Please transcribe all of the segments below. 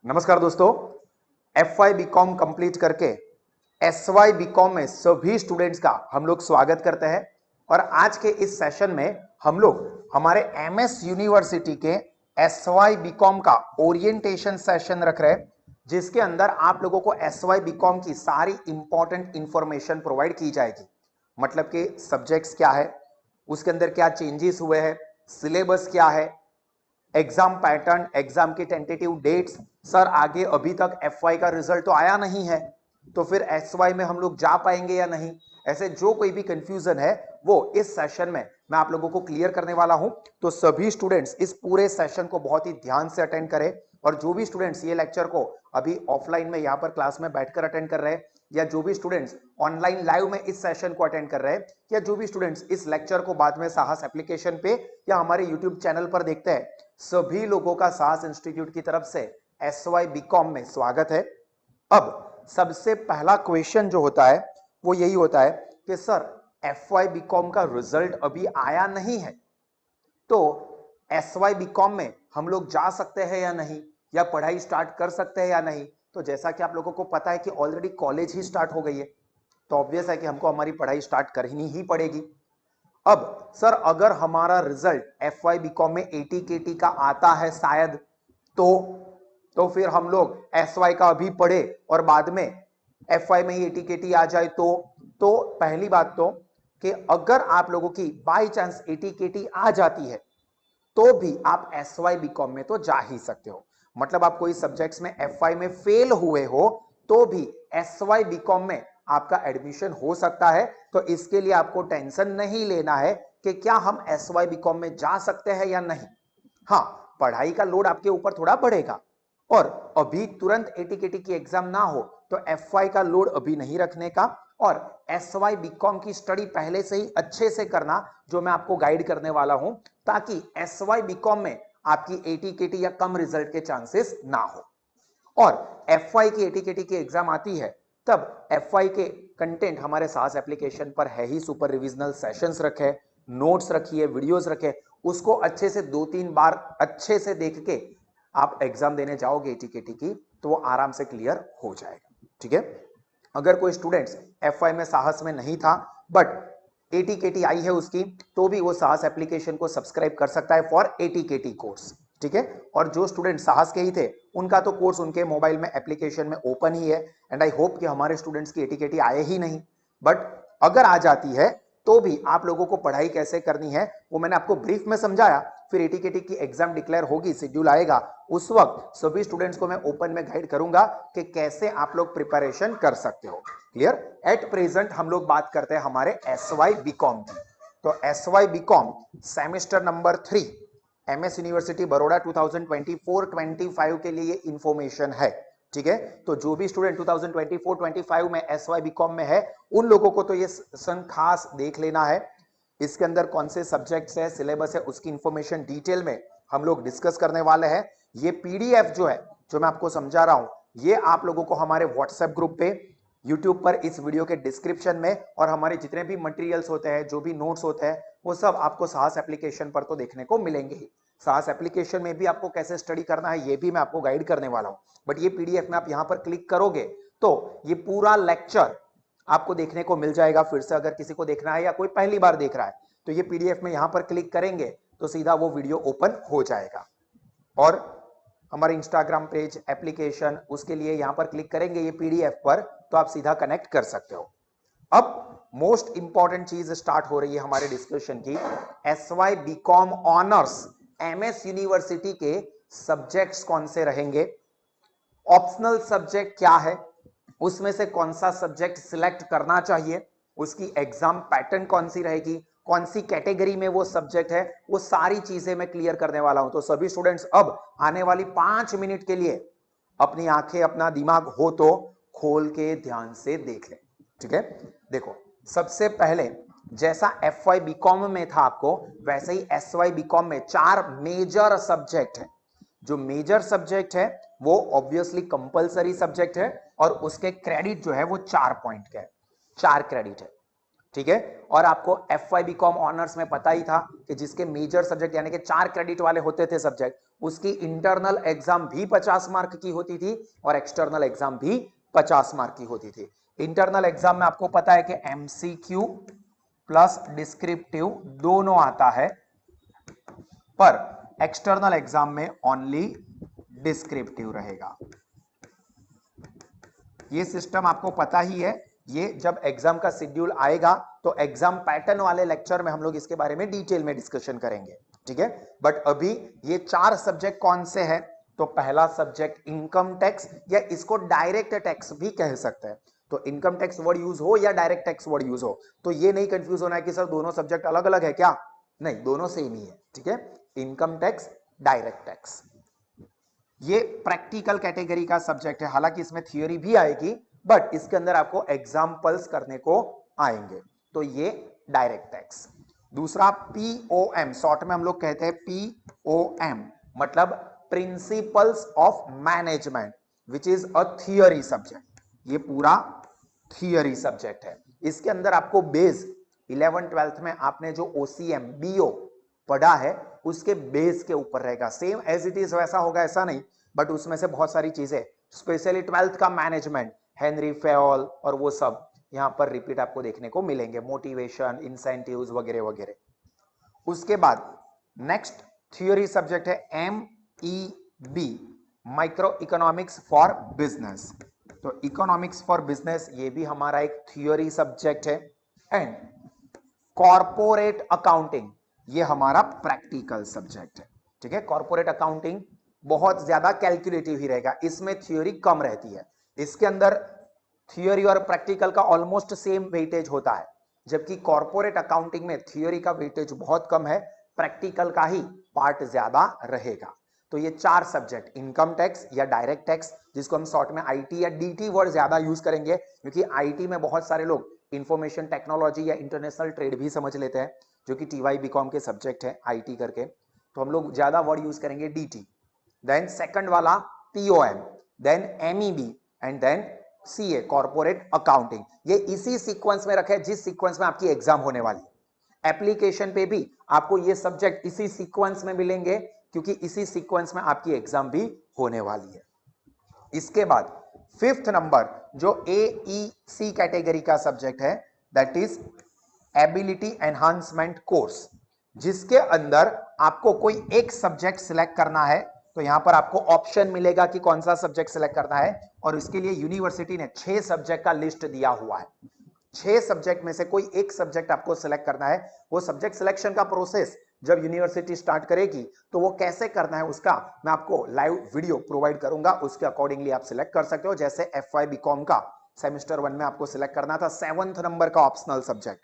नमस्कार दोस्तों, F Y B com complete करके एस वाई बी कॉम में सभी स्टूडेंट्स का हम लोग स्वागत करते हैं। और आज के इस सेशन में हम लोग हमारे एम एस यूनिवर्सिटी के एस वाई बी कॉम का ओरिएंटेशन सेशन रख रहे हैं, जिसके अंदर आप लोगों को एस वाई बी कॉम की सारी इंपॉर्टेंट इंफॉर्मेशन प्रोवाइड की जाएगी। मतलब कि सब्जेक्ट्स क्या है, उसके अंदर क्या चेंजेस हुए हैं, सिलेबस क्या है, एग्जाम पैटर्न, एग्जाम की टेंटेटिव डेट्स। सर आगे अभी तक एफ वाई का रिजल्ट तो आया नहीं है, तो फिर एस वाई में हम लोग जा पाएंगे या नहीं, ऐसे जो कोई भी कंफ्यूजन है वो इस सेशन में मैं आप लोगों को क्लियर करने वाला हूं। तो सभी स्टूडेंट्स इस पूरे सेशन को बहुत ही ध्यान से अटेंड करें। और जो भी स्टूडेंट्स ये लेक्चर को अभी ऑफलाइन में यहाँ पर क्लास में बैठकर अटेंड कर रहे हैं, या जो भी स्टूडेंट्स ऑनलाइन लाइव में इस सेशन को अटेंड कर रहे हैं, या जो भी स्टूडेंट्स इस लेक्चर को बाद में साहस एप्लीकेशन पे या हमारे यूट्यूब चैनल पर देखते हैं, सभी लोगों का साहस इंस्टीट्यूट की तरफ से एस वाई बी कॉम में स्वागत है। अब सबसे पहला क्वेश्चन जो होता है वो यही होता है कि sir F Y B com का रिजल्ट अभी आया नहीं है, तो एस वाई बी कॉम में हम लोग जा सकते हैं या नहीं, या पढ़ाई स्टार्ट कर सकते हैं या नहीं। तो जैसा कि आप लोगों को पता है कि ऑलरेडी कॉलेज ही स्टार्ट हो गई है, तो ऑब्वियस है कि हमको हमारी पढ़ाई स्टार्ट करनी ही पड़ेगी। अब सर अगर हमारा result F Y B com में 80 KT का आता है शायद, तो फिर हम लोग एस वाई का अभी पढ़े और बाद में एफ वाई में ही 80 KT आ जाए तो पहली बात तो कि अगर आप लोगों की बाई चांस 80 KT आ जाती है तो भी आप एस वाई बी कॉम में तो जा ही सकते हो। मतलब आप कोई सब्जेक्ट्स में एफ वाई में फेल हुए हो तो भी एस वाई बी कॉम में आपका एडमिशन हो सकता है। तो इसके लिए आपको टेंशन नहीं लेना है कि क्या हम एस वाई बी कॉम में जा सकते हैं या नहीं। हाँ, पढ़ाई का लोड आपके ऊपर थोड़ा बढ़ेगा, और अभी तुरंत 80 KT की एग्जाम ना हो तो एफ वाई का लोड अभी नहीं रखने का, और एस वाई बी कॉम की स्टडी पहले से ही अच्छे से करना, जो मैं आपको गाइड करने वाला हूं, ताकि एस वाई बी कॉम में आपकी 80 KT या कम रिजल्ट के चांसेस ना हो। और एफ वाई की 80 KT की एग्जाम आती है तब एफ वाई के कंटेंट हमारे सास एप्लीकेशन पर है ही, सुपर रिविजनल सेशंस रखे, नोट्स रखिए, वीडियोस रखे, उसको अच्छे से 2-3 बार अच्छे से देख के आप एग्जाम देने जाओगे 80 KT की, तो वो आराम से क्लियर हो जाएगा। ठीक है, अगर कोई स्टूडेंट्स एफ वाई में साहस में नहीं था बट 80 KT आई है उसकी, तो भी वो साहस एप्लीकेशन को सब्सक्राइब कर सकता है फॉर 80 KT कोर्स। ठीक है, और जो स्टूडेंट साहस के ही थे उनका तो कोर्स उनके मोबाइल में एप्लीकेशन में ओपन ही है। एंड आई होप कि हमारे स्टूडेंट्स की 80 KT आए ही नहीं, बट अगर आ जाती है तो भी आप लोगों को पढ़ाई कैसे करनी है वो मैंने आपको ब्रीफ में समझाया। फिर 80 KT की एग्जाम डिक्लेयर होगी, शेड्यूल आएगा, उस वक्त सभी स्टूडेंट्स को मैं ओपन में गाइड करूंगा कि कैसे आप लोग प्रिपरेशन कर सकते हो। क्लियर? एट प्रेजेंट हम लोग बात करते हैं हमारे एस वाई बी कॉम की। तो S Y B com semester number 3 M S university Baroda 2024-25 के लिए ये इंफॉर्मेशन है। ठीक है, तो जो भी स्टूडेंट 2024-25 में एस वाई बी कॉम में है उन लोगों को तो ये सन खास देख लेना है। इसके अंदर कौन से सब्जेक्ट्स है, सिलेबस है, उसकी इंफॉर्मेशन डिटेल में हम लोग डिस्कस करने वाले हैं। ये पीडीएफ जो है, जो मैं आपको समझा रहा हूं, ये आप लोगों को हमारे व्हाट्सएप ग्रुप पे, यूट्यूब पर इस वीडियो के डिस्क्रिप्शन में, और हमारे जितने भी मटेरियल्स होते हैं, जो भी नोट्स होते हैं, वो सब आपको साहस एप्लीकेशन पर तो देखने को मिलेंगे ही। साहस एप्लीकेशन में भी आपको कैसे स्टडी करना है ये भी मैं आपको गाइड करने वाला हूं। बट ये पीडीएफ में आप यहां पर क्लिक करोगे तो ये पूरा लेक्चर आपको देखने को मिल जाएगा। फिर से अगर किसी को देखना है या कोई पहली बार देख रहा है तो ये पीडीएफ में यहां पर क्लिक करेंगे तो सीधा वो वीडियो ओपन हो जाएगा। और हमारे इंस्टाग्राम पेज, एप्लीकेशन, उसके लिए यहां पर क्लिक करेंगे ये पीडीएफ पर तो आप सीधा कनेक्ट कर सकते हो। अब मोस्ट इंपॉर्टेंट चीज स्टार्ट हो रही है हमारे डिस्कशन की। S Y B com honours MS university के सब्जेक्ट्स कौन से रहेंगे, ऑप्शनल सब्जेक्ट क्या है, उसमें से कौन सा सब्जेक्ट सिलेक्ट करना चाहिए, उसकी एग्जाम पैटर्न कौन सी रहेगी, कौन सी कैटेगरी में वो सब्जेक्ट है, वो सारी चीजें मैं क्लियर करने वाला हूं। तो सभी स्टूडेंट्स अब आने वाली 5 मिनट के लिए अपनी आंखें, अपना दिमाग हो तो खोल के ध्यान से देख लें। ठीक है, देखो सबसे पहले जैसा एफ वाई बी कॉम में था आपको, वैसे ही एस वाई बी कॉम में 4 मेजर सब्जेक्ट है। जो मेजर सब्जेक्ट है वो ऑब्वियसली कंपलसरी सब्जेक्ट है, और उसके क्रेडिट जो है वो 4 पॉइंट के है, 4 क्रेडिट है। ठीक है। और आपको FY बीकॉम ऑनर्स में पता ही था कि जिसके मेजर सब्जेक्ट यानी कि 4 क्रेडिट वाले होते थे सब्जेक्ट, उसकी इंटरनल एग्जाम भी 50 मार्क की होती थी और एक्सटर्नल एग्जाम भी 50 मार्क की होती थी। इंटरनल एग्जाम में आपको पता है कि MCQ प्लस डिस्क्रिप्टिव दोनों आता है, पर एक्सटर्नल एग्जाम में ओनली डिस्क्रिप्टिव रहेगा। ये सिस्टम आपको पता ही है। ये जब एग्जाम का शेड्यूल आएगा तो एग्जाम पैटर्न वाले लेक्चर में हम लोग इसके बारे में डिटेल में डिस्कशन करेंगे, ठीक है। बट अभी ये 4 सब्जेक्ट कौन से हैं? तो पहला सब्जेक्ट इनकम टैक्स, या इसको डायरेक्ट टैक्स भी कह सकते हैं। तो इनकम टैक्स वर्ड यूज हो या डायरेक्ट टैक्स वर्ड यूज हो, तो ये नहीं कंफ्यूज होना है कि सर दोनों सब्जेक्ट अलग अलग है क्या, नहीं, दोनों सेम ही है, ठीक है। इनकम टैक्स, डायरेक्ट टैक्स, ये प्रैक्टिकल कैटेगरी का सब्जेक्ट है। हालांकि इसमें थियोरी भी आएगी, बट इसके अंदर आपको एग्जाम्पल्स करने को आएंगे। तो ये डायरेक्ट टैक्स। दूसरा POM, शॉर्ट में हम लोग कहते हैं POM, मतलब principles of management, which is a theory subject. ये पूरा थियोरी सब्जेक्ट है। इसके अंदर आपको बेस 11th-12th में आपने जो OCM BO पढ़ा है उसके बेस के ऊपर रहेगा। सेम एज इट इज वैसा होगा ऐसा नहीं, बट उसमें से बहुत सारी चीजें, स्पेशली 12th का मैनेजमेंट, हेनरी फेयोल और वो सब यहां पर रिपीट आपको देखने को मिलेंगे, मोटिवेशन, इंसेंटिव्स वगैरह वगैरह। उसके बाद नेक्स्ट थियोरी सब्जेक्ट है MEB, micro economics for business. तो इकोनॉमिक्स फॉर बिजनेस ये भी हमारा एक थियोरी सब्जेक्ट है। एंड कॉर्पोरेट अकाउंटिंग, ये हमारा प्रैक्टिकल सब्जेक्ट है, ठीक है। कॉर्पोरेट अकाउंटिंग बहुत ज्यादा कैलकुलेटिव ही रहेगा, इसमें थ्योरी कम रहती है। इसके अंदर थ्योरी और प्रैक्टिकल का ऑलमोस्ट सेम वेटेज होता है, जबकि कॉर्पोरेट अकाउंटिंग में थ्योरी का वेटेज बहुत कम है, प्रैक्टिकल का ही पार्ट ज्यादा रहेगा। तो ये 4 सब्जेक्ट, इनकम टैक्स या डायरेक्ट टैक्स, जिसको हम शॉर्ट में IT या DT वर्ड ज्यादा यूज करेंगे, क्योंकि IT में बहुत सारे लोग इंफॉर्मेशन टेक्नोलॉजी या इंटरनेशनल ट्रेड भी समझ लेते हैं, जो कि TY बीकॉम के सब्जेक्ट है IT करके, तो हम लोग ज्यादा वर्ड यूज करेंगे DT। देन सेकंड वाला POM, then MEB and then CA, corporate accounting. ये इसी सीक्वेंस में रखे जिस सीक्वेंस में आपकी एग्जाम होने वाली है। एप्लीकेशन पे भी आपको ये सब्जेक्ट इसी सीक्वेंस में मिलेंगे, क्योंकि इसी सीक्वेंस में आपकी एग्जाम भी होने वाली है। इसके बाद 5th नंबर जो AEC कैटेगरी का सब्जेक्ट है, that is ability enhancement course, जिसके अंदर आपको कोई एक सब्जेक्ट सिलेक्ट करना है। तो यहां पर आपको ऑप्शन मिलेगा कि कौन सा सब्जेक्ट सिलेक्ट करना है, और इसके लिए यूनिवर्सिटी ने 6 सब्जेक्ट का लिस्ट दिया हुआ है। 6 सब्जेक्ट में से कोई एक सब्जेक्ट आपको सिलेक्ट करना है। वो सब्जेक्ट सिलेक्शन का प्रोसेस जब यूनिवर्सिटी स्टार्ट करेगी तो वो कैसे करना है उसका मैं आपको लाइव वीडियो प्रोवाइड करूंगा, उसके अकॉर्डिंगली आप सिलेक्ट कर सकते हो। जैसे FY बीकॉम का सेमेस्टर 1 में आपको सिलेक्ट करना था 7th नंबर का ऑप्शनल सब्जेक्ट,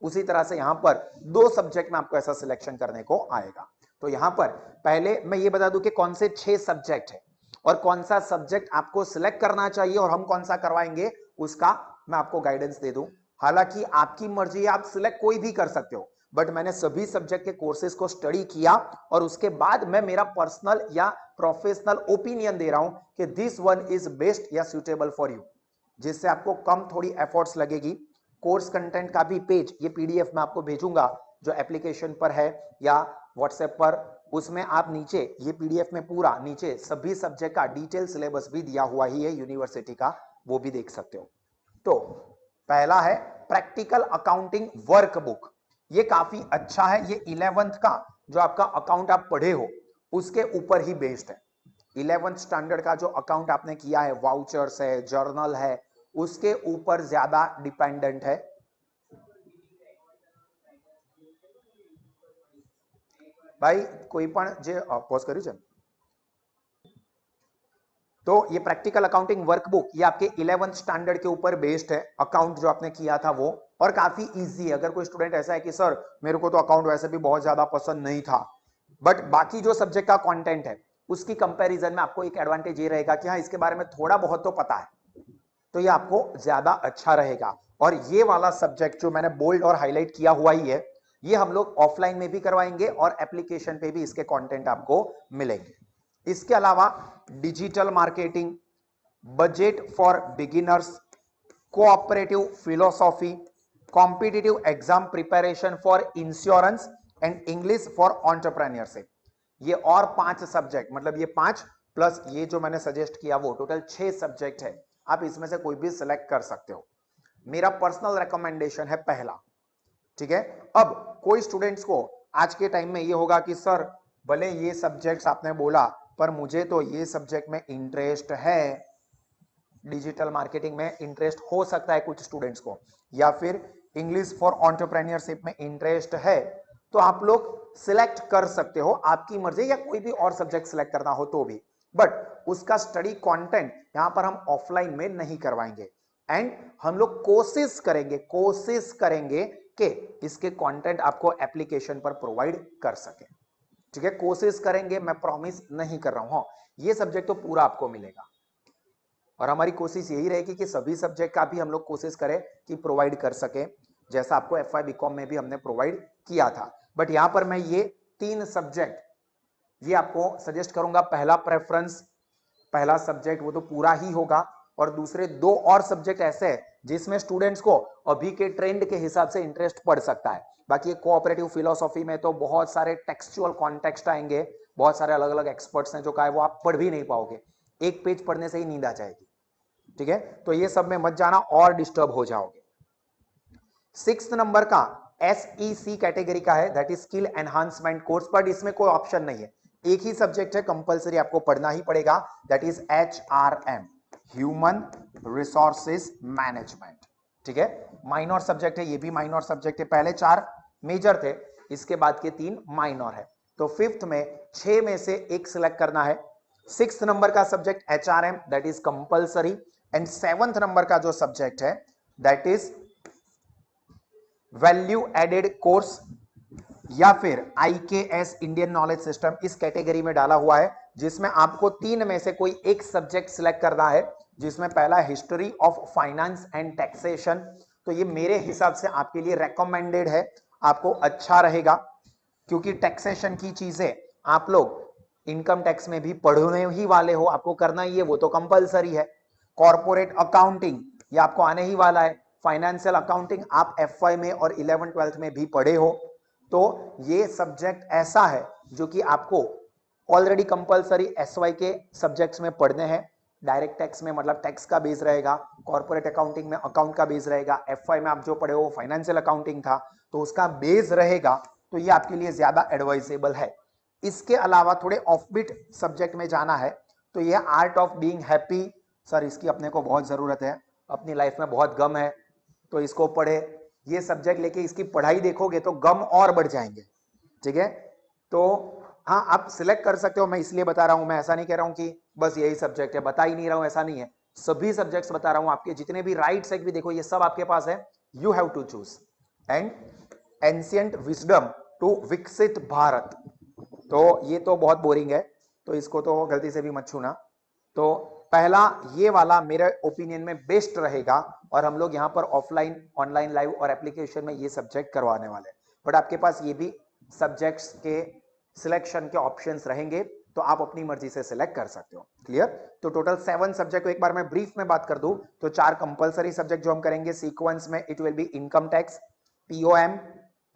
उसी तरह से यहां पर 2 सब्जेक्ट में आपको ऐसा सिलेक्शन करने को आएगा। तो यहां पर पहले मैं ये बता दूं कि कौन से 6 सब्जेक्ट है और कौन सा सब्जेक्ट आपको सिलेक्ट करना चाहिए और हम कौन सा करवाएंगे उसका मैं आपको गाइडेंस दे दूं। हालांकि आपकी मर्जी है, आप सिलेक्ट कोई भी कर सकते हो, बट मैंने सभी सब्जेक्ट के कोर्सेज को स्टडी किया और उसके बाद मैं मेरा पर्सनल या प्रोफेशनल ओपिनियन दे रहा हूं कि दिस वन इज बेस्ट या सुटेबल फॉर यू, जिससे आपको कम थोड़ी एफर्ट्स लगेगी। कोर्स कंटेंट का भी पेज, ये PDF मैं आपको भेजूंगा जो एप्लीकेशन पर है या व्हाट्सएप पर, उसमें आप नीचे ये PDF में पूरा नीचे सभी सब्जेक्ट का डिटेल सिलेबस भी दिया हुआ ही है यूनिवर्सिटी का, वो भी देख सकते हो। तो पहला है प्रैक्टिकल अकाउंटिंग वर्कबुक, ये काफी अच्छा है। ये 11th का जो आपका अकाउंट आप पढ़े हो उसके ऊपर ही बेस्ड है। 11th स्टैंडर्ड का जो अकाउंट आपने किया है, वाउचर्स है, जर्नल है, उसके ऊपर ज्यादा डिपेंडेंट है। भाई कोई पण जे पॉज કર્યું છે तो ये प्रैक्टिकल अकाउंटिंग वर्कबुक ये आपके 11th स्टैंडर्ड के ऊपर बेस्ड है, अकाउंट जो आपने किया था वो, और काफी इजी है। अगर कोई स्टूडेंट ऐसा है कि सर मेरे को तो अकाउंट वैसे भी बहुत ज्यादा पसंद नहीं था, बट बाकी जो सब्जेक्ट का कंटेंट है उसकी कंपैरिजन में आपको एक एडवांटेज ये रहेगा कि हाँ इसके बारे में थोड़ा बहुत तो पता है, तो ये आपको ज्यादा अच्छा रहेगा। और ये वाला सब्जेक्ट जो मैंने बोल्ड और हाईलाइट किया हुआ ही है, ये हम लोग ऑफलाइन में भी करवाएंगे और एप्लीकेशन पे भी इसके कंटेंट आपको मिलेंगे। इसके अलावा digital marketing, budget for beginners, cooperative philosophy, competitive exam preparation for insurance and English for entrepreneurship. ये और 5 सब्जेक्ट, मतलब ये 5 प्लस ये जो मैंने सजेस्ट किया वो टोटल 6 सब्जेक्ट है। आप इसमें से कोई भी सिलेक्ट कर सकते हो। मेरा पर्सनल रिकमेंडेशन है पहला, ठीक है। अब कोई स्टूडेंट्स को आज के टाइम में ये होगा कि सर भले ये सब्जेक्ट्स आपने बोला पर मुझे तो ये सब्जेक्ट में इंटरेस्ट है, डिजिटल मार्केटिंग में इंटरेस्ट हो सकता है कुछ स्टूडेंट्स को, या फिर इंग्लिश फॉर एंटरप्रेन्योरशिप में इंटरेस्ट है, तो आप लोग सिलेक्ट कर सकते हो, आपकी मर्जी, या कोई भी और सब्जेक्ट सिलेक्ट करना हो तो भी। बट उसका स्टडी कंटेंट यहां पर हम ऑफलाइन में नहीं करवाएंगे एंड हम लोग कोशिश करेंगे कि इसके कंटेंट आपको एप्लीकेशन पर प्रोवाइड कर सके, ठीक है। कोशिश करेंगे, मैं प्रॉमिस नहीं कर रहा हूं। ये सब्जेक्ट तो पूरा आपको मिलेगा और हमारी कोशिश यही रहेगी कि सभी सब्जेक्ट का भी हम लोग कोशिश करें कि प्रोवाइड कर सके, जैसा आपको एफवाई बीकॉम में भी हमने प्रोवाइड किया था। बट यहां पर मैं ये 3 सब्जेक्ट ये आपको सजेस्ट करूंगा। पहला प्रेफरेंस, पहला सब्जेक्ट वो तो पूरा ही होगा, और दूसरे 2 और सब्जेक्ट ऐसे हैं जिसमें स्टूडेंट्स को अभी के ट्रेंड के हिसाब से इंटरेस्ट पड़ सकता है। बाकी कोऑपरेटिव फिलोसॉफी में तो बहुत सारे टेक्सचुअल कॉन्टेक्स्ट आएंगे, बहुत सारे अलग अलग एक्सपर्ट्स हैं जो कहा है वो आप पढ़ भी नहीं पाओगे, एक पेज पढ़ने से ही नींद आ जाएगी, ठीक है। तो ये सब में मत जाना और डिस्टर्ब हो जाओगे। 6th नंबर का SEC कैटेगरी का है, that is skill enhancement course, but इसमें कोई ऑप्शन नहीं है, एक ही सब्जेक्ट है, कंपलसरी आपको पढ़ना ही पड़ेगा, that is HRM, human resources management, ठीक है। माइनर सब्जेक्ट है, ये भी माइनर सब्जेक्ट है, पहले 4 मेजर थे, इसके बाद के 3 माइनर है। तो 5th में 6 में से एक सिलेक्ट करना है। 6th नंबर का subject HRM, that is compulsory, and 7th number का जो सब्जेक्ट है that is value added course या फिर IKS, इंडियन नॉलेज सिस्टम, इस कैटेगरी में डाला हुआ है, जिसमें आपको 3 में से कोई एक सब्जेक्ट सिलेक्ट करना है, जिसमें पहला history of finance and taxation. तो ये मेरे हिसाब से आपके लिए रेकमेंडेड है, आपको अच्छा रहेगा, क्योंकि टैक्सेशन की चीजें आप लोग इनकम टैक्स में भी पढ़ने ही वाले हो, आपको करना ही है, वो तो कंपलसरी है। कॉर्पोरेट अकाउंटिंग ये आपको आने ही वाला है, फाइनेंशियल अकाउंटिंग आप FY में और 11th 12th में भी पढ़े हो, तो ये सब्जेक्ट ऐसा है जो कि आपको ऑलरेडी कंपलसरी SY के सब्जेक्ट्स में पढ़ने हैं। डायरेक्ट टैक्स में मतलब टैक्स का बेस रहेगा, कॉर्पोरेट अकाउंटिंग में अकाउंट का बेस रहेगा, FY में आप जो पढ़े हो फाइनेंशियल अकाउंटिंग था तो उसका बेस रहेगा, तो ये आपके लिए ज्यादा एडवाइजेबल है। इसके अलावा थोड़े ऑफबीट सब्जेक्ट में जाना है तो ये art of being happy, sir इसकी अपने को बहुत जरूरत है, अपनी लाइफ में बहुत गम है तो इसको पढ़े, ये सब्जेक्ट लेके इसकी पढ़ाई देखोगे तो गम और बढ़ जाएंगे, ठीक है। तो हाँ आप सिलेक्ट कर सकते हो, मैं इसलिए बता रहा हूं, मैं ऐसा नहीं कह रहा हूं कि बस यही सब्जेक्ट है, बता ही नहीं रहा हूं, ऐसा नहीं है, सभी सब्जेक्ट्स बता रहा हूं, आपके जितने भी राइट साइड भी देखो ये सब आपके पास है, you have to choose. And ancient wisdom to विकसित भारत, तो ये तो बहुत बोरिंग है, तो इसको तो गलती से भी मत छूना। तो पहला ये वाला मेरे ओपिनियन में बेस्ट रहेगा, और हम लोग यहाँ पर ऑफलाइन, ऑनलाइन, लाइव और एप्लीकेशन में ये सब्जेक्ट करवाने वाले हैं, बट आपके पास ये भी सब्जेक्ट्स के सिलेक्शन के ऑप्शंस रहेंगे, तो आप अपनी मर्जी से सिलेक्ट कर सकते हो। क्लियर। तो टोटल 7 सब्जेक्ट को एक बार मैं ब्रीफ में बात कर दूं तो 4 कंपलसरी सब्जेक्ट जो हम करेंगे सीक्वेंस में, it will be income tax, POM,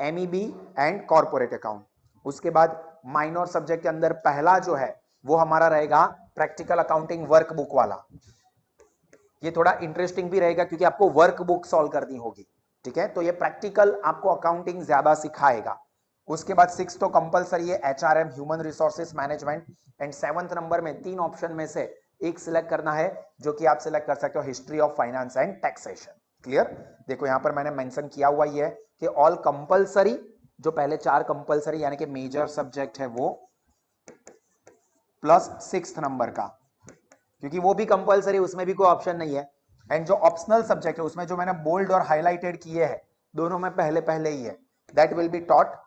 MEB and corporate account. उसके बाद माइनर सब्जेक्ट के अंदर पहला जो है वो हमारा रहेगा प्रैक्टिकल अकाउंटिंग वर्कबुक वाला, ये थोड़ा इंटरेस्टिंग भी रहेगा क्योंकि आपको वर्कबुक सॉल्व करनी होगी, ठीक है। तो ये प्रैक्टिकल आपको अकाउंटिंग ज्यादा सिखाएगा। उसके बाद 6 तो कंपलसरी है HRM, human resources management, and 7th number में 3 ऑप्शन में से एक सिलेक्ट करना है, जो कि आप सिलेक्ट कर सकते हो history of finance and taxation. Clear. देखो यहां पर मैंने मेंशन किया हुआ ही है कि ऑल कंपलसरी, जो पहले 4 कंपलसरी यानी कि मेजर सब्जेक्ट है वो, प्लस 6th नंबर का, क्योंकि वो भी कंपलसरी, उसमें भी कोई ऑप्शन नहीं है, एंड जो ऑप्शनल सब्जेक्ट है उसमें जो मैंने बोल्ड और हाईलाइटेड किए हैं दोनों में पहले पहले ही है, that will be taught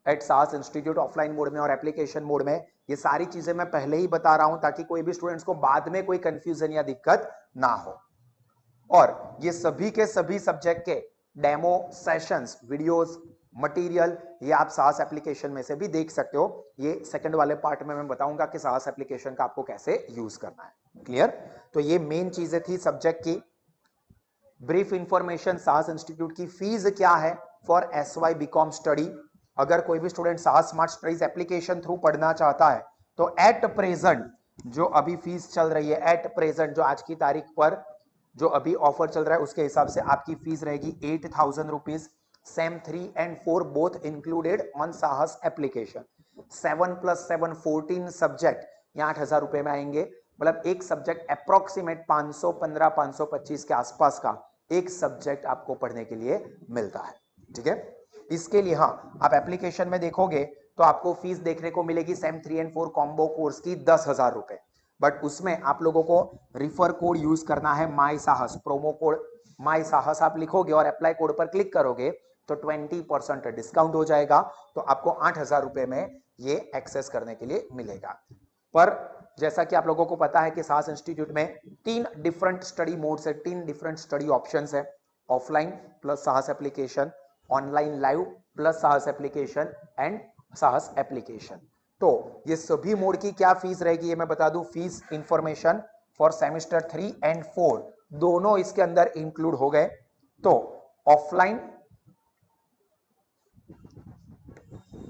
at सास इंस्टीट्यूट, ऑफलाइन मोड में और एप्लीकेशन मोड में। ये सारी चीजें मैं पहले ही बता रहा हूं ताकि कोई भी स्टूडेंट्स को बाद में कोई कंफ्यूजन या दिक्कत ना हो। और ये सभी के सभी सब्जेक्ट के डेमो सेशंस, वीडियोस, मटेरियल ये आप सास एप्लीकेशन में से भी देख सकते हो। ये सेकंड वाले पार्ट में मैं बताऊंगा कि सास एप्लीकेशन का आपको कैसे यूज करना है। क्लियर। तो ये मेन चीजें थी सब्जेक्ट की। ब्रीफ इंफॉर्मेशन साहस इंस्टीट्यूट की फीस क्या है फॉर SY बीकॉम स्टडी। अगर कोई भी स्टूडेंट साहस स्मार्ट स्टडीज एप्लीकेशन थ्रू पढ़ना चाहता है तो एट प्रेजेंट जो अभी फीस चल रही है, एट प्रेजेंट जो आज की तारीख पर जो अभी ऑफर चल रहा है उसके हिसाब से आपकी फीस रहेगी 8,000 rupees. Same 3 and 4 both included on साहस एप्लीकेशन। 7 + 7 14 सब्जेक्ट यहाँ 8,000 रुपए में आएंगे। मतलब एक सब्जेक्ट अप्रोक्सीमेट 515 525 के आसपास का एक सब्जेक्ट आपको पढ़ने के लिए मिलता है। ठीक है, इसके लिए हाँ आप एप्लीकेशन में देखोगे तो आपको फीस देखने को मिलेगी सेम 3 and 4 कॉम्बो कोर्स की 10,000 रुपए। बट उसमें आप लोगों को रिफर कोड यूज करना है माई साहस, प्रोमो कोड माई साहस आप लिखोगे और अप्लाई कोड पर क्लिक करोगे तो 20% डिस्काउंट हो जाएगा। तो आपको 8,000 रुपए में ये एक्सेस करने के लिए मिलेगा। पर जैसा कि आप लोगों को पता है कि साहस इंस्टीट्यूट में 3 डिफरेंट स्टडी मोड्स है, 3 डिफरेंट स्टडी ऑप्शंस है। ऑफलाइन प्लस साहस एप्लीकेशन, ऑनलाइन लाइव प्लस साहस एप्लीकेशन एंड साहस एप्लीकेशन। तो ये सभी मोड की क्या फीस रहेगी ये मैं बता दूं। Fees information for semester 3 and 4 दोनों इसके अंदर इंक्लूड हो गए। तो offline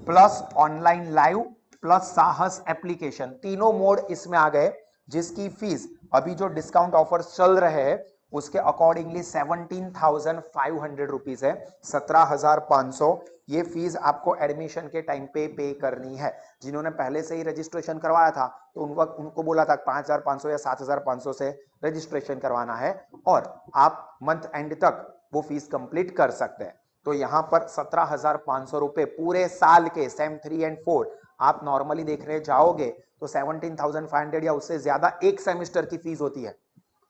plus online live plus साहस एप्लीकेशन तीनों मोड इसमें आ गए, जिसकी फीस अभी जो डिस्काउंट ऑफर चल रहे हैं उसके अकॉर्डिंगली 17,500 रुपीज है, 17,500। ये फीस आपको एडमिशन के टाइम पे करनी है। जिन्होंने पहले से ही रजिस्ट्रेशन करवाया था तो उनको बोला था 5,500 या 7,500 से रजिस्ट्रेशन करवाना है और आप मंथ एंड तक वो फीस कंप्लीट कर सकते हैं। तो यहां पर 17,500 रुपए पूरे साल के सेम 3 and 4 आप नॉर्मली देखने जाओगे तो 17,500 या उससे ज्यादा एक सेमेस्टर की फीस होती है।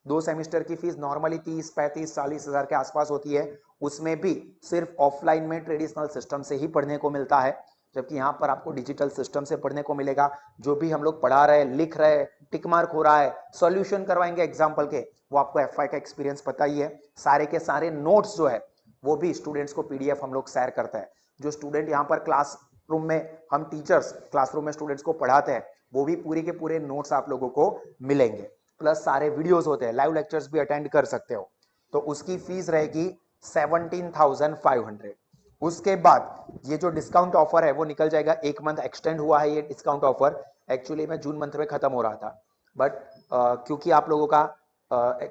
2 सेमेस्टर की फीस नॉर्मली 30, 35, 40,000 के आसपास होती है। उसमें भी सिर्फ ऑफलाइन में ट्रेडिशनल सिस्टम से ही पढ़ने को मिलता है, जबकि यहाँ पर आपको डिजिटल सिस्टम से पढ़ने को मिलेगा। जो भी हम लोग पढ़ा रहे हैं, लिख रहे हैं, टिक मार्क हो रहा है, सॉल्यूशन करवाएंगे एग्जाम्पल के, वो आपको FY का एक्सपीरियंस पता ही है। सारे के सारे नोट्स जो है वो भी स्टूडेंट्स को PDF हम लोग शेयर करते हैं। जो स्टूडेंट यहाँ पर क्लासरूम में हम टीचर्स क्लासरूम में स्टूडेंट्स को पढ़ाते हैं वो भी पूरे के पूरे नोट्स आप लोगों को मिलेंगे। प्लस सारे वीडियोस होते हैं, लाइव लेक्चर्स भी अटेंड कर सकते हो। तो उसकी फीस रहेगी 17,500। उसके बाद ये जो डिस्काउंट ऑफर है वो निकल जाएगा, एक मंथ एक्सटेंड हुआ है ये डिस्काउंट ऑफर। एक्चुअली में जून मंथ में खत्म हो रहा था, बट क्योंकि आप लोगों का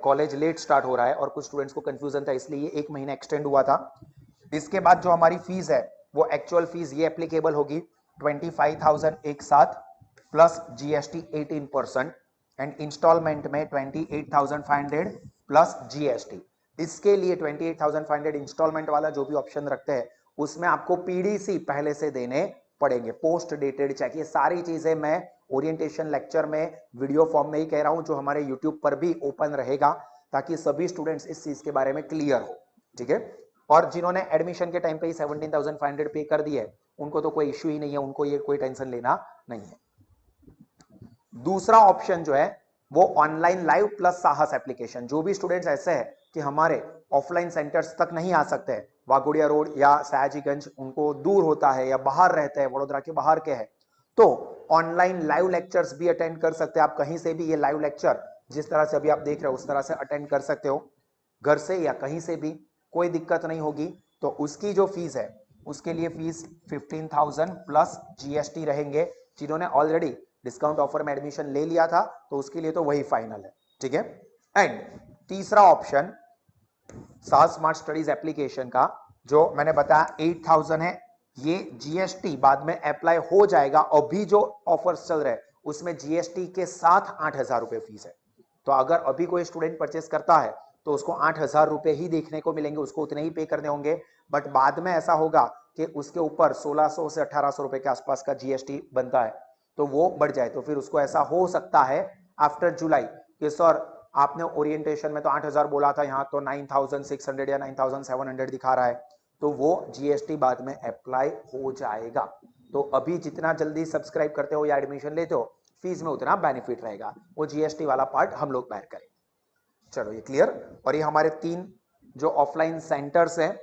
कॉलेज लेट स्टार्ट हो रहा है और कुछ स्टूडेंट्स को कंफ्यूजन था इसलिए ये एक महीना एक्सटेंड हुआ था। इसके बाद जो हमारी फीस है वो एक्चुअल फीस ये एप्लीकेबल होगी 25,000 एक साथ प्लस GST 18% एंड इंस्टॉलमेंट में 28,500 प्लस GST। इसके लिए 28,500 इंस्टॉलमेंट वाला जो भी ऑप्शन रखते हैं उसमें आपको PDC पहले से देने पड़ेंगे, पोस्ट डेटेड चेक। ये सारी चीजें मैं ओरिएंटेशन लेक्चर में वीडियो फॉर्म में ही कह रहा हूं, जो हमारे यूट्यूब पर भी ओपन रहेगा ताकि सभी स्टूडेंट्स इस चीज के बारे में क्लियर हो। ठीक है, और जिन्होंने एडमिशन के टाइम पे ही 17,500 पे कर दिए उनको तो कोई इश्यू ही नहीं है, उनको ये कोई टेंशन लेना नहीं है। दूसरा ऑप्शन जो है वो ऑनलाइन लाइव प्लस साहस एप्लीकेशन। जो भी स्टूडेंट्स ऐसे हैं कि हमारे ऑफलाइन सेंटर्स तक नहीं आ सकते, वाघोडिया रोड या सयाजीगंज उनको दूर होता है या बाहर रहते हैं, वडोदरा के बाहर के हैं, तो ऑनलाइन लाइव लेक्चर्स भी अटेंड कर सकते हैं आप। कहीं से भी ये लाइव लेक्चर जिस तरह से अभी आप देख रहे हो उस तरह से अटेंड कर सकते हो, घर से या कहीं से भी, कोई दिक्कत नहीं होगी। तो उसकी जो फीस है उसके लिए फीस 15,000 प्लस GST रहेंगे। जिन्होंने ऑलरेडी डिस्काउंट ऑफर में एडमिशन ले लिया था तो उसके लिए तो वही फाइनल है। ठीक है, एंड तीसरा ऑप्शन साहस स्मार्ट स्टडीज एप्लीकेशन का जो मैंने बताया 8,000 है, ये GST बाद में अप्लाई हो जाएगा। अभी जो ऑफर्स चल रहे हैं उसमें GST के साथ 8,000 रुपए फीस है। तो अगर अभी कोई स्टूडेंट परचेस करता है तो उसको 8,000 रुपए ही देखने को मिलेंगे, उसको उतने ही पे करने होंगे। बट बाद में ऐसा होगा कि उसके ऊपर 1,600 से 1,800 रुपए के आसपास का GST बनता है, तो वो बढ़ जाए। तो फिर उसको ऐसा हो सकता है आफ्टर जुलाई कि सर आपने ओरिएंटेशन में तो 8,000 बोला था, यहाँ तो 9,600 या 9,700 दिखा रहा है, तो वो GST बाद में अप्लाई हो जाएगा। तो अभी जितना जल्दी सब्सक्राइब करते हो या एडमिशन लेते हो फीस में उतना बेनिफिट रहेगा, वो GST वाला पार्ट हम लोग बैर करेंगे। चलो ये क्लियर। और ये हमारे 3 जो ऑफलाइन सेंटर्स हैं,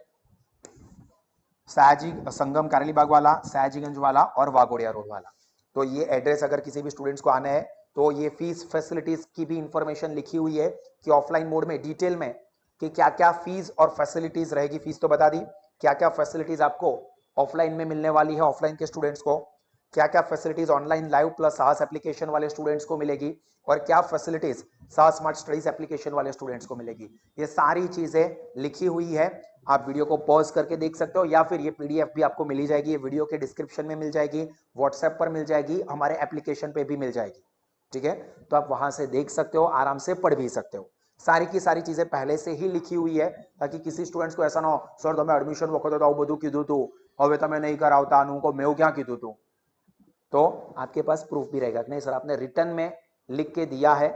सयाजी संगम कारेलीबाग वाला, सयाजीगंज वाला और वाघोडिया रोड वाला। तो ये एड्रेस अगर किसी भी स्टूडेंट्स को आना है तो ये फीस फैसिलिटीज की भी इंफॉर्मेशन लिखी हुई है कि ऑफलाइन मोड में डिटेल में कि क्या क्या फीस और फैसिलिटीज रहेगी। फीस तो बता दी, क्या क्या फैसिलिटीज आपको ऑफलाइन में मिलने वाली है ऑफलाइन के स्टूडेंट्स को, क्या क्या फैसिलिटीज ऑनलाइन लाइव प्लस साहस एप्लीकेशन वाले स्टूडेंट्स को मिलेगी, और क्या फैसिलिटीज साहस स्मार्ट स्टडीज एप्लीकेशन वाले स्टूडेंट्स को मिलेगी। ये सारी चीजें लिखी हुई है, आप वीडियो को पॉज करके देख सकते हो, या फिर ये पीडीएफ भी आपको मिली जाएगी, ये वीडियो के डिस्क्रिप्शन में मिल जाएगी, व्हाट्सएप पर मिल जाएगी, हमारे एप्लीकेशन पे भी मिल जाएगी। ठीक है, तो आप वहां से देख सकते हो, आराम से पढ़ भी सकते हो। सारी की सारी चीजें पहले से ही लिखी हुई है, ताकि किसी स्टूडेंट्स को ऐसा ना हो सर તમે એડમિશન વખતે તો આવું બધું કીધું હતું, હવે તમે नहीं કરાવતા આનું કો મેં ક્યાં કીધું હતું। तो आपके पास प्रूफ भी रहेगा कि नहीं सर आपने रिटर्न में लिख के दिया है,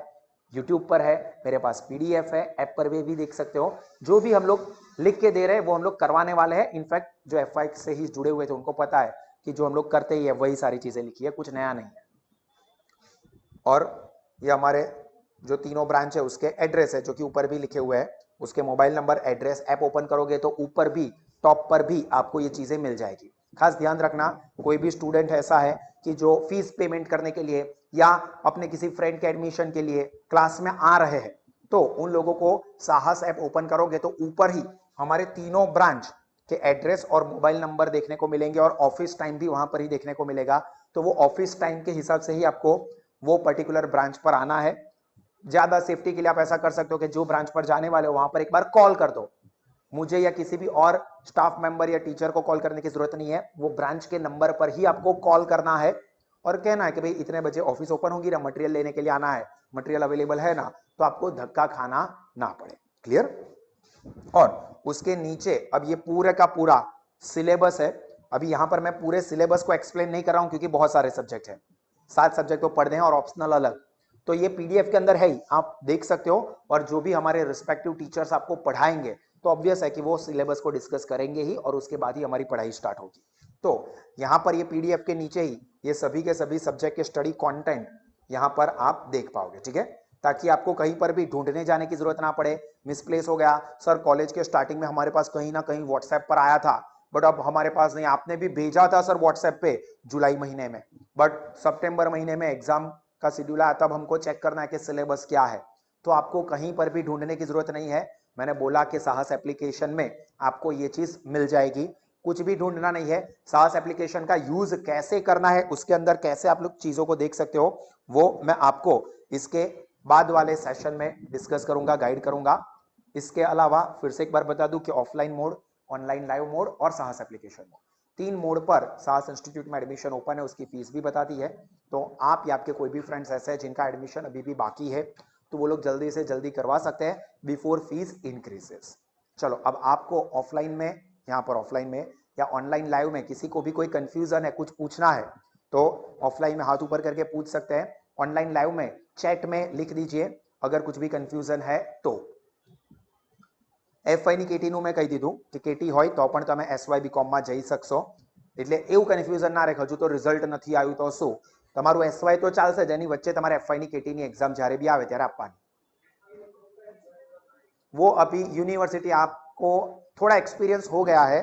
यूट्यूब पर है, मेरे पास पीडीएफ है, ऐप पर भी देख सकते हो। जो भी हम लोग लिख के दे रहे हैं वो हम लोग करवाने वाले हैं। इनफैक्ट जो एफआई से ही जुड़े हुए थे उनको पता है कि जो हम लोग करते ही है वही सारी चीजें लिखी है, कुछ नया नहीं है। और ये हमारे जो तीनों ब्रांच है उसके एड्रेस है जो कि ऊपर भी लिखे हुए हैं, उसके mobile number, address. App open करोगे तो ऊपर भी टॉप पर भी आपको ये चीजें मिल जाएगी। खास ध्यान रखना, कोई भी स्टूडेंट ऐसा है कि जो फीस पेमेंट करने के लिए या अपने किसी फ्रेंड के एडमिशन के लिए क्लास में आ रहे हैं, तो उन लोगों को साहस ऐप ओपन करोगे तो ऊपर ही हमारे तीनों ब्रांच के एड्रेस और मोबाइल नंबर देखने को मिलेंगे, और ऑफिस टाइम भी वहां पर ही देखने को मिलेगा। तो वो ऑफिस टाइम के हिसाब से ही आपको वो पर्टिकुलर ब्रांच पर आना है। ज्यादा सेफ्टी के लिए आप ऐसा कर सकते हो कि जो ब्रांच पर जाने वाले हो वहां पर एक बार कॉल कर दो, मुझे या किसी भी और स्टाफ मेंबर या टीचर को कॉल करने की जरूरत नहीं है, वो ब्रांच के नंबर पर ही आपको कॉल करना है और कहना है कि भाई इतने बजे ऑफिस ओपन होगी ना, मटेरियल लेने के लिए आना है, मटेरियल अवेलेबल है ना, तो आपको धक्का खाना ना पड़े। क्लियर? और उसके नीचे अब ये पूरे का पूरा सिलेबस है। अभी यहां पर मैं पूरे सिलेबस को एक्सप्लेन नहीं कर रहा हूं क्योंकि बहुत सारे सब्जेक्ट है, 7 सब्जेक्ट तो पढ़ने हैं और ऑप्शनल अलग। तो ये पीडीएफ के अंदर है ही, आप देख सकते हो। और जो भी हमारे रिस्पेक्टिव टीचर्स आपको पढ़ाएंगे तो ऑब्वियस है कि वो सिलेबस को डिस्कस करेंगे ही, और उसके बाद ही हमारी पढ़ाई स्टार्ट होगी। तो यहां पर ये पीडीएफ के नीचे ही ये सभी के सभी सब्जेक्ट के स्टडी कंटेंट यहां पर आप देख पाओगे। ठीक है, ताकि आपको कहीं पर भी ढूंढने जाने की जरूरत ना पड़े। मिसप्लेस हो गया सर, कॉलेज के स्टार्टिंग में हमारे पास कहीं ना कहीं व्हाट्सएप पर आया था बट अब हमारे पास नहीं, आपने भी भेजा था सर व्हाट्सएप पे जुलाई महीने में, बट सितंबर महीने में एग्जाम का शेड्यूल आया, तब हमको चेक करना है कि सिलेबस क्या है। तो आपको कहीं पर भी ढूंढने की जरूरत नहीं है। मैंने बोला कि साहस एप्लीकेशन में आपको ये चीज मिल जाएगी, कुछ भी ढूंढना नहीं है। साहस एप्लीकेशन का यूज कैसे करना है, उसके अंदर कैसे आप लोग चीजों को देख सकते हो, वो मैं आपको इसके बाद वाले सेशन में डिस्कस करूंगा, गाइड करूंगा। इसके अलावा फिर से एक बार बता दूं कि offline mode, online live mode और साहस एप्लीकेशन मोड, 3 मोड पर साहस इंस्टीट्यूट में एडमिशन ओपन है। उसकी फीस भी बता दी है। तो आप या आपके कोई भी फ्रेंड्स ऐसे हैं जिनका एडमिशन अभी भी बाकी है तो वो लोग जल्दी से जल्दी करवा सकते हैं बिफोर फीस इंक्रीजेस। चलो, अब आपको ऑफलाइन में, यहाँ पर ऑफलाइन में या ऑनलाइन लाइव में किसी को भी कोई कंफ्यूजन है, कुछ पूछना है तो ऑफलाइन में हाथ ऊपर करके पूछ सकते हैं, ऑनलाइन लाइव में चैट में लिख दीजिए अगर कुछ भी कंफ्यूजन है तो। એફવાય ની કેટી નું મેં કહી દીધું કે કેટી હોય તો પણ તમે એસવાય બીકોમ માં જઈ શકશો, એટલે એવું કન્ફ્યુઝન ના રહે હજુ તો રિઝલ્ટ નથી આવ્યું તો શું, તમારું એસવાય તો ચાલશે જ, એની વચ્ચે તમારે એફવાય ની કેટી ની એક્ઝામ જ્યારે બી આવે ત્યારે આપવાની। वो अभी यूनिवर्सिटी आपको थोड़ा एक्सपीरियंस हो गया है।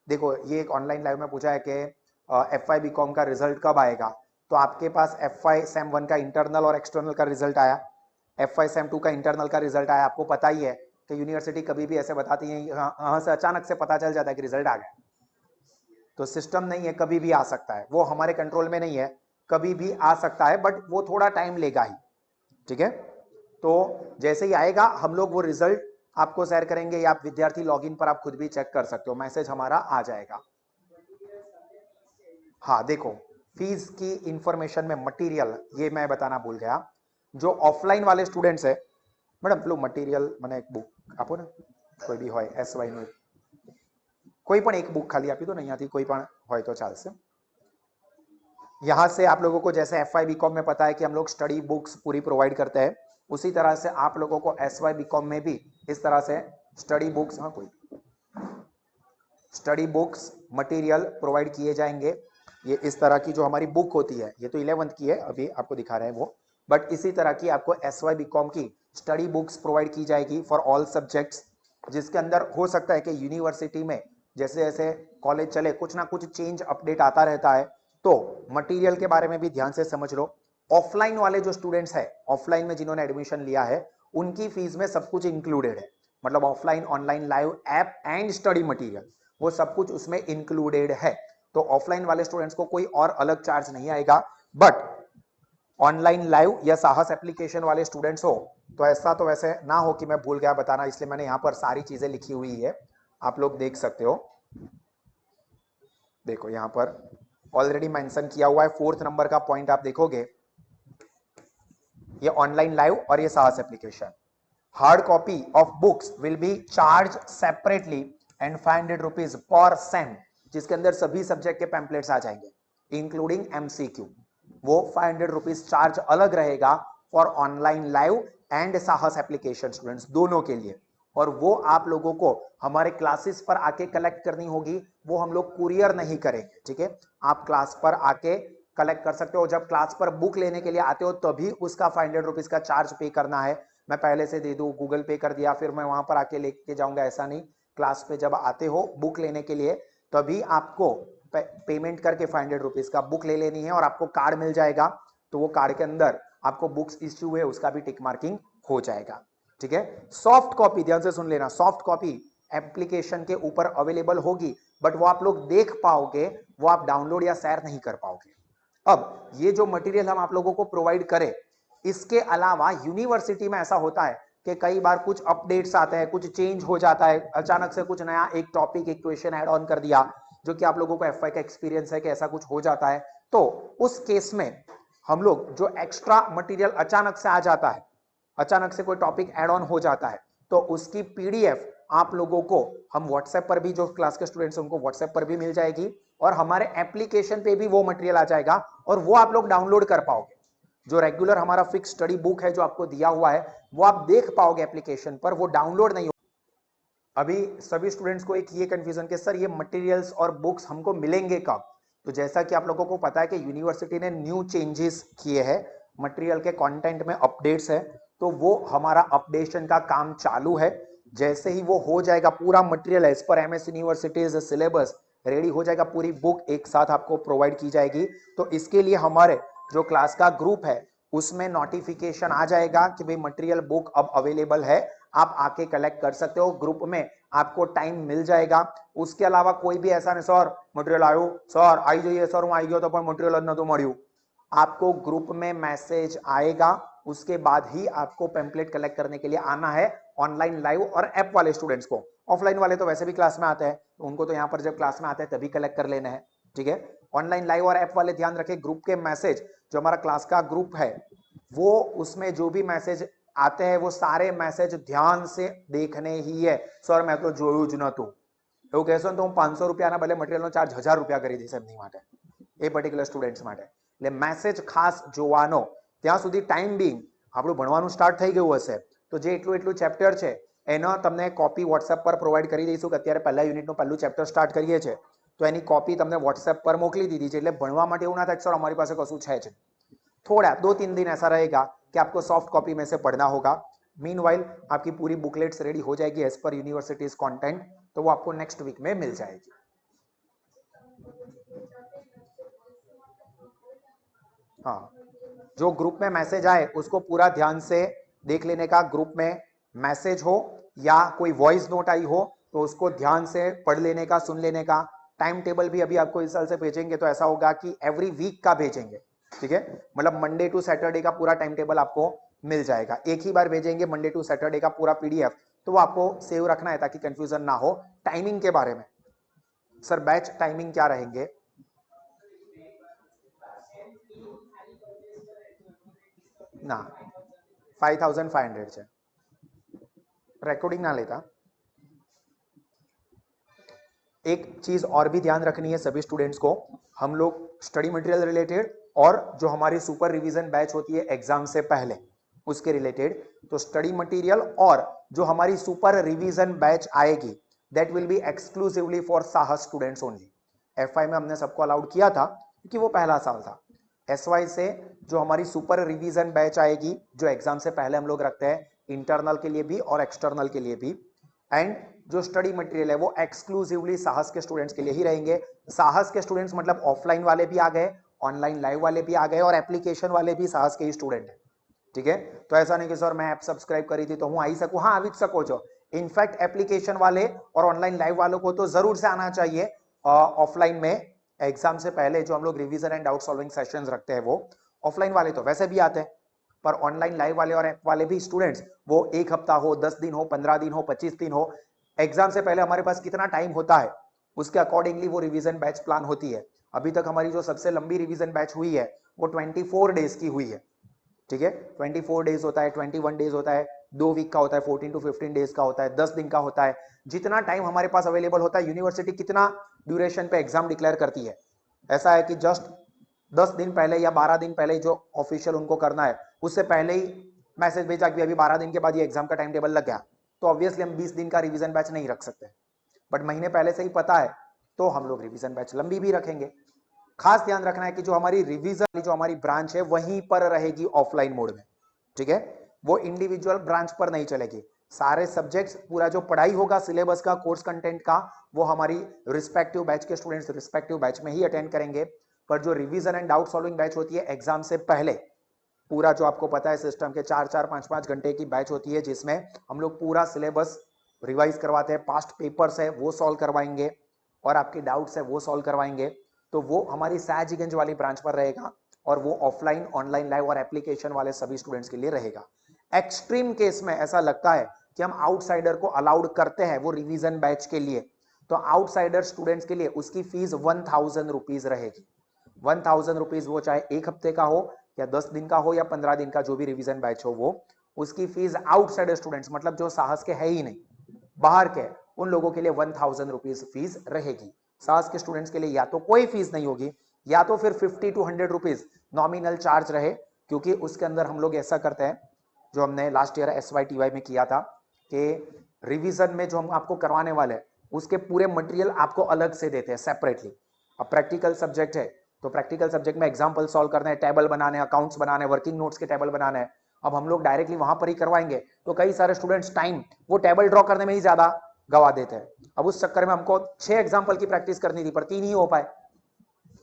देखो, ये एक ऑनलाइन लाइव में पूछा है कि एफवाई बीकॉम का रिजल्ट कब आएगा, तो आपके पास एफवाई सेम 1 का इंटरनल और एक्सटर्नल का रिजल्ट आया, एफवाई सेम 2 का इंटरनल का रिजल्ट आया। आपको पता ही है कि यूनिवर्सिटी कभी भी ऐसे बताती है यहाँ से अचानक से पता चल जाता है कि रिजल्ट आ गया, तो सिस्टम नहीं है, कभी भी आ सकता है, वो हमारे कंट्रोल में नहीं है, कभी भी आ सकता है, बट वो थोड़ा टाइम लेगा ही। ठीक है, तो जैसे ही आएगा हम लोग वो रिजल्ट आपको शेयर करेंगे, या आप विद्यार्थी लॉगिन पर आप खुद भी चेक कर सकते हो, मैसेज हमारा आ जाएगा। हाँ देखो, फीस की इंफॉर्मेशन में मटेरियल ये मैं बताना भूल गया, जो ऑफलाइन वाले स्टूडेंट्स है, मैडम पेલું मटेरियल મને એક बुक આપો ને, કોઈ બી હોય એસવાય નું कोई पण एक बुक खाली આપી દો ને, અહીંયાથી કોઈ પણ હોય તો ચાલશે। यहाँ से आप लोगों को जैसे एफवाई बीकॉम में पता है कि हम लोग स्टडी बुक्स पूरी प्रोवाइड करते हैं, उसी तरह से आप लोगों को एसवाई बीकॉम में भी इस तरह से स्टडी बुक्स, हाँ कोई स्टडी बुक्स मटेरियल प्रोवाइड किए जाएंगे। ये इस तरह की जो हमारी बुक होती है, ये तो 11th की है, अभी आपको दिखा रहे हैं वो, बट इसी तरह की आपको एसवाई बीकॉम की स्टडी बुक्स प्रोवाइड की जाएगी फॉर ऑल सब्जेक्ट्स, जिसके अंदर हो सकता है कि यूनिवर्सिटी में जैसे जैसे कॉलेज चले कुछ ना कुछ चेंज अपडेट आता रहता है, तो मटेरियल के बारे में भी ध्यान से समझ लो। ऑफलाइन वाले जो स्टूडेंट्स है, ऑफलाइन में जिन्होंने एडमिशन लिया है, उनकी फीस में सब कुछ इंक्लूडेड है, मतलब offline online live app and study material, वो सब कुछ उसमें इंक्लूडेड है। तो ऑफलाइन वाले स्टूडेंट्स को कोई और अलग चार्ज नहीं आएगा, बट ऑनलाइन लाइव या साहस एप्लीकेशन वाले स्टूडेंट्स हो तो ऐसा तो वैसे ना हो कि मैं भूल गया बताना, इसलिए मैंने यहां पर सारी चीजें लिखी हुई है, आप लोग देख सकते हो। देखो यहां पर ऑलरेडी मेंशन किया हुआ है, 4th नंबर का पॉइंट आप देखोगे, ये ऑनलाइन लाइव और ये साहस application. Hard copy of books will be charge separately and 500 rupees per same, जिसके अंदर सभी सब्जेक्ट के पैम्पलेट्स आ जाएंगे इंक्लूडिंग एमसीक्यू, वो 500 रुपीज चार्ज अलग रहेगा फॉर ऑनलाइन लाइव एंड साहस एप्लीकेशन स्टूडेंट्स दोनों के लिए। और वो आप लोगों को हमारे क्लासेस पर आके कलेक्ट करनी होगी, वो हम लोग कुरियर नहीं करेंगे, ठीक है। आप क्लास पर आके कलेक्ट कर सकते हो, जब क्लास पर बुक लेने के लिए आते हो तभी उसका 500 रुपीज का चार्ज पे करना है। मैं पहले से दे दूं, गूगल पे कर दिया फिर मैं वहां पर आके लेके जाऊंगा, ऐसा नहीं। क्लास पे जब आते हो बुक लेने के लिए तभी आपको पेमेंट करके 500 रुपीज का बुक ले लेनी है, और आपको कार्ड मिल जाएगा, तो वो कार्ड के अंदर आपको बुक्स इश्यू है उसका भी टिक मार्किंग हो जाएगा, ठीक है। सॉफ्ट कॉपी ध्यान से सुन लेना, सॉफ्ट कॉपी एप्लीकेशन के ऊपर अवेलेबल होगी, बट वो आप लोग देख पाओगे, वो आप डाउनलोड या शेयर नहीं कर पाओगे। अब ये जो मटेरियल हम आप लोगों को प्रोवाइड करें, इसके अलावा यूनिवर्सिटी में ऐसा होता है कि कई बार कुछ अपडेट्स आते हैं, कुछ चेंज हो जाता है, अचानक से कुछ नया एक टॉपिक एक क्वेश्चन ऐड ऑन कर दिया, जो कि आप लोगों को एफवाई का एक्सपीरियंस है कि ऐसा कुछ हो जाता है। तो उस केस में हम लोग जो एक्स्ट्रा मटेरियल अचानक से आ जाता है, अचानक से कोई टॉपिक ऐड ऑन हो जाता है, तो उसकी पीडीएफ आप लोगों को हम व्हाट्सएप पर भी, जो क्लास के स्टूडेंट्स हैं उनको व्हाट्सएप पर भी मिल जाएगी, और हमारे एप्लीकेशन पे भी वो मटेरियल आ जाएगा, और वो आप लोग डाउनलोड कर पाओगे। जो रेगुलर हमारा फिक्स स्टडी बुक है जो आपको दिया हुआ है, वो आप देख पाओगे एप्लीकेशन पर, वो डाउनलोड नहीं हो। अभी सभी स्टूडेंट्स को एक ये कंफ्यूजन कि सर ये मटेरियल्स और बुक्स हमको मिलेंगे कब। तो जैसा कि आप लोगों को पता है कि यूनिवर्सिटी ने न्यू चेंजेस किए हैं, मटेरियल के कंटेंट में अपडेट्स है, तो वो हमारा अपडेशन का काम चालू है। जैसे ही वो हो जाएगा, पूरा material as per MS university's syllabus ready हो जाएगा, पूरी बुक एक साथ आपको प्रोवाइड की जाएगी। तो इसके लिए हमारे जो क्लास का ग्रुप है उसमें नोटिफिकेशन आ जाएगा कि भाई मटेरियल बुक अब अवेलेबल है, आप आके कलेक्ट कर सकते हो। ग्रुप में आपको टाइम मिल जाएगा। उसके अलावा कोई भी ऐसा नहीं सर मटेरियल आयो, सर आई जाइए सर, હું आई गयो तो પણ मटेरियल न तो મળ્યું, आपको ग्रुप में मैसेज आएगा, उसके बाद ही आपको पेम्पलेट कलेक्ट करने के लिए आना है। ऑनलाइन लाइव और ऐप वाले स्टूडेंट्स को, ऑफलाइन वाले तो वैसे भी क्लास में आते हैं, तो उनको तो यहाँ पर जब क्लास में आते हैं तभी कलेक्ट कर लेना है, ठीक है। ऑनलाइन लाइव और ऐप वाले ध्यान रखें, ग्रुप के मैसेज, जो हमारा क्लास का ग्रुप है, वो उसमें जो भी मैसेज आते हैं वो सारे मैसेज ध्यान से देखने ही है। सर मैं तो જોયું જ નતું એવું કહેશો ને તો હું 500 રૂપિયાના બદલે મટીરીયલનો ચાર્જ 1000 રૂપિયા કરી દઈશ એમની માટે, એ પર્ટિક્યુલર સ્ટુડન્ટ્સ માટે। એટલે મેસેજ ખાસ જોવાનો, ત્યાં સુધી ટાઈમ બિંગ આપણું ભણવાનું સ્ટાર્ટ થઈ ગયું હશે, તો જે એટલું ચેપ્ટર છે એનો તમને કોપી વોટ્સએપ પર પ્રોવાઈડ કરી દઈશું કે અત્યારે પહેલા યુનિટનું પહેલું ચેપ્ટર સ્ટાર્ટ કરીએ છીએ, તો એની કોપી તમને વોટ્સએપ પર મોકલી દીધી છે। એટલે ભણવા માટે એવું ના થાય સર અમારી પાસે કશું છે જ। थोड़ा 2-3 दिन ऐसा रहेगा कि आपको सॉफ्ट कॉपी में से पढ़ना होगा। मीनवाइल आपकी पूरी बुकलेट्स रेडी हो जाएगी एज पर यूनिवर्सिटीज कंटेंट, तो वो आपको नेक्स्ट वीक में मिल जाएगी। हाँ, जो ग्रुप में मैसेज आए उसको पूरा ध्यान से देख लेने का। ग्रुप में मैसेज हो या कोई वॉइस नोट आई हो तो उसको ध्यान से पढ़ लेने का, सुन लेने का। टाइम टेबल भी अभी आपको इस साल से भेजेंगे, तो ऐसा होगा कि एवरी वीक का भेजेंगे, ठीक है। मतलब मंडे टू सैटरडे का पूरा टाइम टेबल आपको मिल जाएगा, एक ही बार भेजेंगे मंडे टू सैटरडे का पूरा पीडीएफ, तो वो आपको सेव रखना है ताकि कंफ्यूजन ना हो। टाइमिंग के बारे में, सर बैच टाइमिंग क्या रहेंगे? ना 5500 છે, रेकॉर्डिंग ना लेता। एक चीज और भी ध्यान रखनी है सभी स्टूडेंट्स को, हम लोग स्टडी मटेरियल रिलेटेड और जो हमारी सुपर रिवीजन बैच होती है एग्जाम से पहले उसके रिलेटेड, तो स्टडी मटेरियल और जो हमारी सुपर रिवीजन बैच आएगी that will be exclusively for साहस स्टूडेंट्स ओनली। एफआई में हमने सबको अलाउड किया था क्योंकि वो पहला साल था। एसवाई से जो हमारी सुपर रिवीजन बैच आएगी, जो एग्जाम से पहले हम लोग रखते हैं इंटरनल के लिए भी और एक्सटर्नल के लिए भी, एंड जो स्टडी मटेरियल है वो एक्सक्लूसिवली साहस के स्टूडेंट्स के लिए ही रहेंगे। साहस के स्टूडेंट्स मतलब ऑफलाइन वाले भी आ गए, ऑनलाइन लाइव वाले भी आ गए, और एप्लीकेशन वाले भी साहस के ही स्टूडेंट है, ठीक है। तो ऐसा नहीं कि सर मैं ऐप सब्सक्राइब करी थी तो हूँ आई सकूँ, हाँ આવી જ શકો છો। इनफैक्ट एप्लीकेशन वाले और ऑनलाइन लाइव वालों को तो जरूर से आना चाहिए ऑफलाइन में एग्जाम से पहले। जो हम लोग revision and doubt solving sessions रखते हैं वो ऑफलाइन वाले तो वैसे भी आते हैं, पर ऑनलाइन लाइव वाले और ऐप वाले भी स्टूडेंट्स वो 1 हफ्ता हो, 10 दिन हो, 15 दिन हो, 25 दिन हो, एग्जाम से पहले हमारे पास कितना टाइम होता है उसके अकॉर्डिंगली वो रिवीजन बैच प्लान होती है। अभी तक हमारी जो सबसे लंबी रिवीजन बैच हुई है वो 24 डेज की हुई है, ठीक है। 24 डेज होता है, 21 डेज होता है, 2 वीक का होता है, 14 to 15 डेज का होता है, 10 दिन का होता है। जितना टाइम हमारे पास अवेलेबल होता है, यूनिवर्सिटी कितना ड्यूरेशन पे एग्जाम डिक्लेयर करती है, ऐसा है कि जस्ट 10 दिन पहले या 12 दिन पहले जो ऑफिशियल उनको करना है उससे पहले ही मैसेज भेजा कि अभी 12 दिन के बाद ये एग्जाम का टाइम टेबल लग गया, तो ऑब्वियसली हम 20 दिन का रिवीजन बैच नहीं रख सकते। बट महीने पहले से ही पता है तो हम लोग रिवीजन बैच लंबी भी रखेंगे। खास ध्यान रखना है कि जो हमारी रिवीजन जो हमारी ब्रांच है वहीं पर रहेगी ऑफलाइन मोड में, ठीक है। वो इंडिविजुअल ब्रांच पर नहीं चलेगी। सारे सब्जेक्ट्स पूरा जो पढ़ाई होगा सिलेबस का, कोर्स कंटेंट का, वो हमारी रिस्पेक्टिव बैच के स्टूडेंट्स रिस्पेक्टिव बैच में ही अटेंड करेंगे। पर जो revision and doubt solving batch होती है एग्जाम से पहले, पूरा जो आपको पता है सिस्टम के 4-4, 5-5 घंटे की बैच होती है जिसमें हम लोग पूरा सिलेबस रिवाइज करवाते हैं, पास्ट पेपर्स है वो सॉल्व करवाएंगे और आपके डाउट्स है वो सॉल्व करवाएंगे। तो वो हमारी सयाजीगंज वाली ब्रांच पर रहेगा और वो ऑफलाइन, ऑनलाइन लाइव और एप्लीकेशन वाले सभी स्टूडेंट्स के लिए रहेगा। एक्सट्रीम केस में ऐसा लगता है कि हम आउटसाइडर को अलाउड करते हैं वो रिवीजन बैच के लिए, तो आउटसाइडर स्टूडेंट्स के लिए उसकी फीस 1000 रुपीज रहेगी। 1000 रुपीज, वो चाहे 1 हफ्ते का हो या 10 दिन का हो या 15 दिन का, जो भी रिवीजन बैच हो वो उसकी फीस आउटसाइडर स्टूडेंट्स मतलब जो साहस के है ही नहीं, बाहर के, उन लोगों के लिए 1000 रुपीज फीस रहेगी। साहस के स्टूडेंट्स के लिए या तो कोई फीस नहीं होगी या तो फिर 50 to 100 रुपीज नॉमिनल चार्ज रहे, क्योंकि उसके अंदर हम लोग ऐसा करते हैं जो हमने लास्ट ईयर SYTY में किया था कि रिवीजन में जो हम आपको करवाने वाले हैं उसके पूरे मटेरियल आपको अलग से देते हैं सेपरेटली। अब प्रैक्टिकल सब्जेक्ट है तो प्रैक्टिकल सब्जेक्ट में एग्जाम्पल सॉल्व करने हैं, टेबल बनाने, अकाउंट्स बनाने, वर्किंग नोट्स के टेबल बनाने हैं। अब हम लोग डायरेक्टली वहां पर ही करवाएंगे तो कई सारे स्टूडेंट्स टाइम वो टेबल ड्रॉ करने में ही ज्यादा गवा देते हैं। अब उस चक्कर में हमको 6 एग्जाम्पल की प्रैक्टिस करनी थी पर 3 ही हो पाए।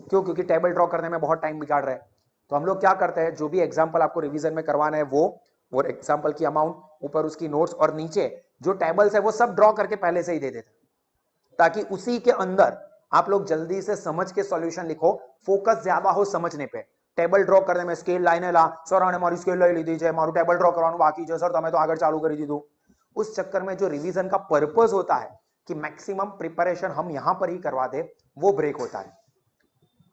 क्यों? क्योंकि टेबल ड्रॉ करने में बहुत टाइम बिगाड़ रहे हैं। तो हम लोग क्या करते हैं, जो भी एग्जाम्पल आपको रिवीजन में करवाना है वो और एग्जाम्पल की अमाउंट, ऊपर उसकी नोट्स और नीचे जो टेबल्स है वो सब ड्रॉ करके पहले से ही दे देते हैं, ताकि उसी के अंदर आप लोग जल्दी से समझ के सॉल्यूशन लिखो, फोकस ज्यादा हो समझने पे। टेबल ड्रॉ करने में स्केल लाइन ला सर आने मारी स्केल लई लीधी मारू टेबल ड्रॉ करवानुं बाकी छे सर तमे तो आगे चालू करी दीधुं। उस चक्कर में जो रिवीजन का पर्पस होता है कि मैक्सिमम प्रिपरेशन हम यहां पर ही करवा दे, वो ब्रेक होता है।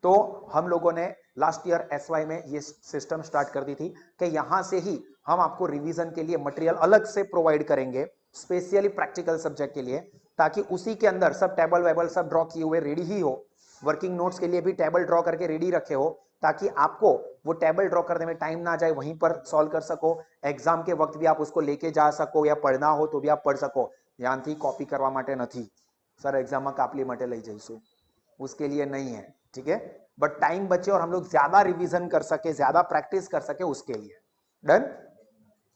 तो हम लोगों ने लास्ट ईयर SY में ये सिस्टम स्टार्ट कर दी थी कि यहां से ही हम आपको रिवीजन के लिए मटेरियल अलग से प्रोवाइड करेंगे, स्पेशली प्रैक्टिकल सब्जेक्ट के लिए, ताकि उसी के अंदर सब टेबल वेबल सब ड्रॉ किए हुए रेडी ही हो। वर्किंग नोट्स के लिए भी टेबल ड्रॉ करके रेडी रखे हो, ताकि आपको वो टेबल ड्रॉ करने में टाइम ना जाए, वहीं पर सॉल्व कर सको। एग्जाम के वक्त भी आप उसको लेके जा सको या पढ़ना हो तो भी आप पढ़ सको। ध्यानથી कॉपी करवा માટે નથી सर, एग्जाम में कापली માટે લઈ જઈશું, उसके लिए नहीं है, ठीक है। बट टाइम बचे और हम लोग ज्यादा रिवीजन कर सके, ज्यादा प्रैक्टिस कर सके, उसके लिए। डन?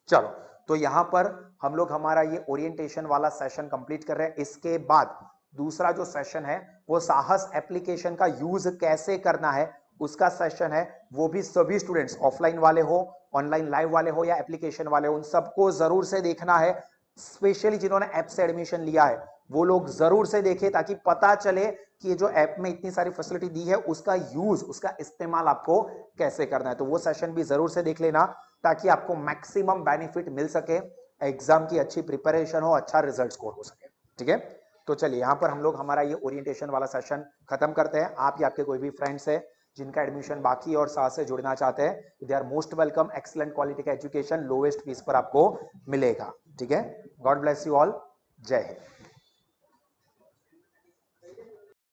चलो, तो यहां पर हम लोग हमारा ये ओरिएंटेशन वाला सेशन कंप्लीट कर रहे हैं। इसके बाद दूसरा जो सेशन है वो साहस एप्लीकेशन का यूज कैसे करना है उसका सेशन है। वो भी सभी स्टूडेंट्स, ऑफलाइन वाले हो, ऑनलाइन लाइव वाले हो या एप्लीकेशन वाले हो, उन सबको जरूर से देखना है। स्पेशली जिन्होंने ऐप से एडमिशन लिया है वो लोग जरूर से देखें, ताकि पता चले कि ये जो ऐप में इतनी सारी फैसिलिटी दी है उसका यूज, उसका इस्तेमाल आपको कैसे करना है। तो वो सेशन भी जरूर से देख लेना, ताकि आपको मैक्सिमम बेनिफिट मिल सके, एग्जाम की अच्छी प्रिपरेशन हो, अच्छा रिजल्ट स्कोर हो सके, ठीक है। तो चलिए यहां पर हम लोग हमारा ये ओरिएंटेशन वाला सेशन खत्म करते हैं। आप या आपके कोई भी फ्रेंड्स है जिनका एडमिशन बाकी और साथ से जुड़ना चाहते हैं, they are most welcome. Excellent quality का एजुकेशन लोएस्ट फीस पर आपको मिलेगा, ठीक है। God bless you all. जय हिंद।